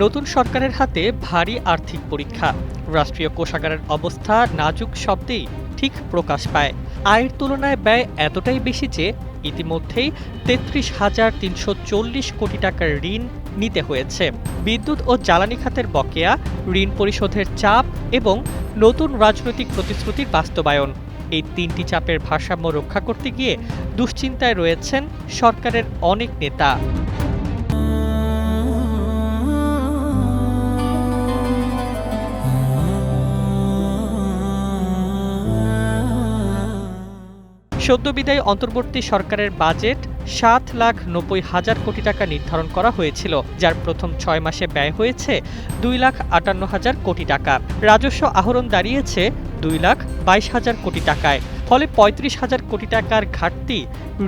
নতুন সরকারের হাতে ভারী আর্থিক পরীক্ষা। রাষ্ট্রীয় কোষাগারের অবস্থা নাজুক শব্দেই ঠিক প্রকাশ পায়। আয়ের তুলনায় ব্যয় এতটাই বেশি যে ইতিমধ্যেই ৩৩,৩৪০ কোটি টাকার ঋণ নিতে হয়েছে। বিদ্যুৎ ও জ্বালানি খাতের বকেয়া, ঋণ পরিশোধের চাপ এবং নতুন রাজনৈতিক প্রতিশ্রুতির বাস্তবায়ন, এই তিনটি চাপের ভারসাম্য রক্ষা করতে গিয়ে দুশ্চিন্তায় রয়েছেন সরকারের অনেক নেতা। সদ্যবিদায়ী অন্তর্বর্তী সরকারের বাজেট ৭,৯০,০০০ কোটি টাকা নির্ধারণ করা হয়েছিল, যার প্রথম ৬ মাসে ব্যয় হয়েছে ২,৫৮,০০০ কোটি টাকা। রাজস্ব আহরণ দাঁড়িয়েছে ২,২২,০০০ কোটি টাকায়। ফলে ৩৫,০০০ কোটি টাকার ঘাটতি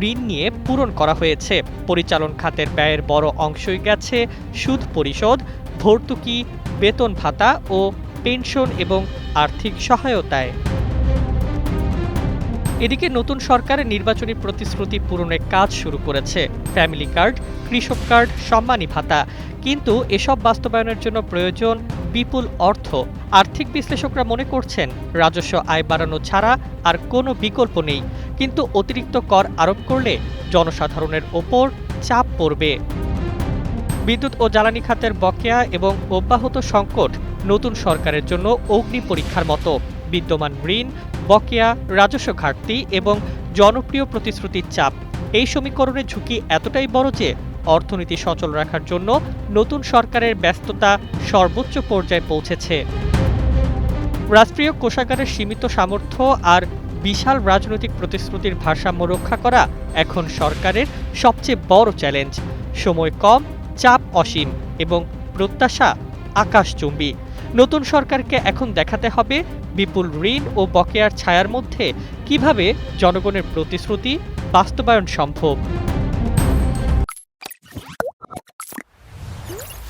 ঋণ নিয়ে পূরণ করা হয়েছে। পরিচালন খাতের ব্যয়ের বড় অংশই গেছে সুদ পরিশোধ, ভর্তুকি, বেতন ভাতা ও পেনশন এবং আর্থিক সহায়তায়। এদিকে নতুন সরকার নির্বাচনী প্রতিশ্রুতি পূরণের কাজ শুরু করেছে। ফ্যামিলি কার্ড, কৃষক কার্ড, সম্মানী ভাতা। কিন্তু এসব বাস্তবায়নের জন্য প্রয়োজন বিপুল অর্থ। আর্থিক বিশ্লেষকরা মনে করছেন রাজস্ব আয় বাড়ানো ছাড়া আর কোনো বিকল্প নেই। কিন্তু অতিরিক্ত কর আরোপ করলে জনসাধারণের ওপর চাপ পড়বে। বিদ্যুৎ ও জ্বালানি খাতের বকেয়া এবং অব্যাহত সংকট নতুন সরকারের জন্য অগ্নি পরীক্ষার মতো। বিদ্যমান ঋণ, বকেয়া, রাজস্ব ঘাটতি এবং জনপ্রিয় প্রতিশ্রুতির চাপ, এই সমীকরণের ঝুঁকি এতটাই বড় যে অর্থনীতি সচল রাখার জন্য নতুন সরকারের ব্যস্ততা সর্বোচ্চ পর্যায়ে পৌঁছেছে। রাষ্ট্রীয় কোষাগারের সীমিত সামর্থ্য আর বিশাল রাজনৈতিক প্রতিশ্রুতির ভারসাম্য রক্ষা করা এখন সরকারের সবচেয়ে বড় চ্যালেঞ্জ। সময় কম, চাপ অসীম এবং প্রত্যাশা আকাশচুম্বী। নতুন সরকারকে এখন দেখাতে হবে বিপুল ঋণ ও বকেয়ার ছায়ার মধ্যে কিভাবে জনগণের প্রতিশ্রুতি বাস্তবায়ন সম্ভব।